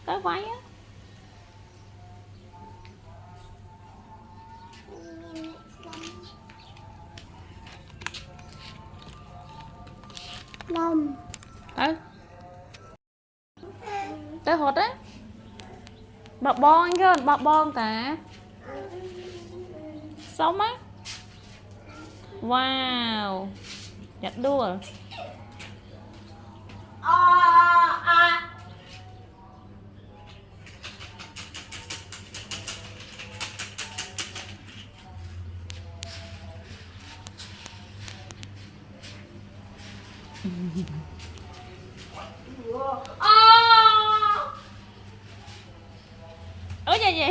Tới váy á. Lông. Tới hột á. Bà bon cơ, bà bon ta. Sống á. Wow. Nhặt đua. Ôi dạ dạ.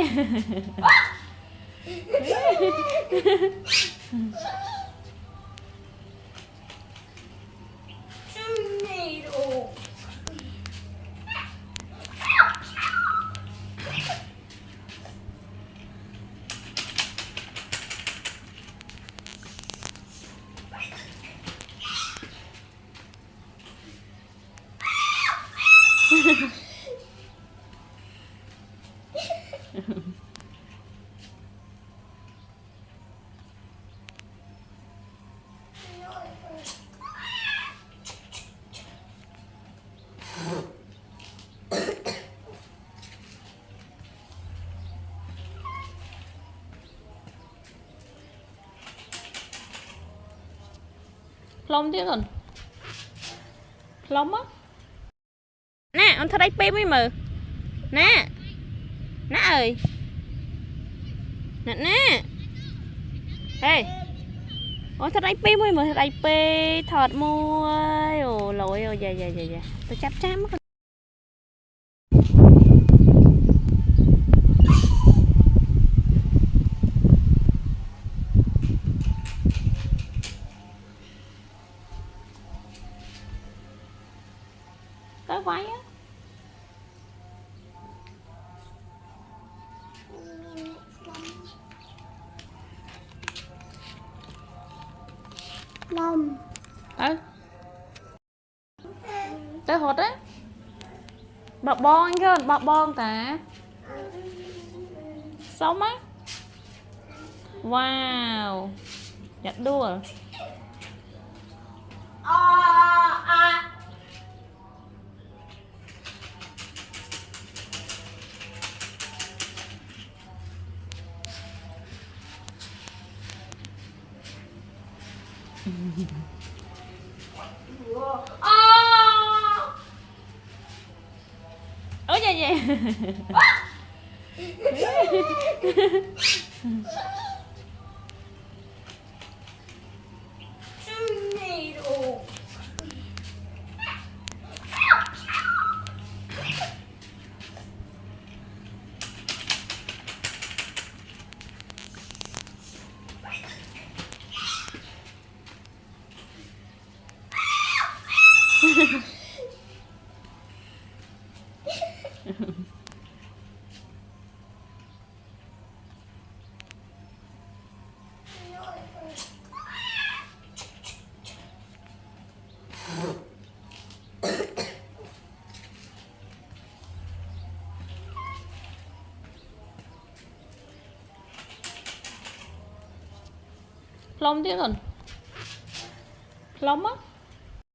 Lông tiếp rồi. Lông á. Nè, anh thấy đây pê mới mờ. Nè. Nè ơi. Nè nè. Ê. Ôi thật đây pê mới mờ, thật đây pê thật môi. Ồ lỗi ơi, dạ dạ dạ dạ. Tôi chắp chám mất. Tới váy á. Lông. Tới hột á. Bà bon cơ, bà bon ta. Sống á. Wow. Nhặt đua. Ôi dạ dạ. Lông tiếp rồi. Lông á.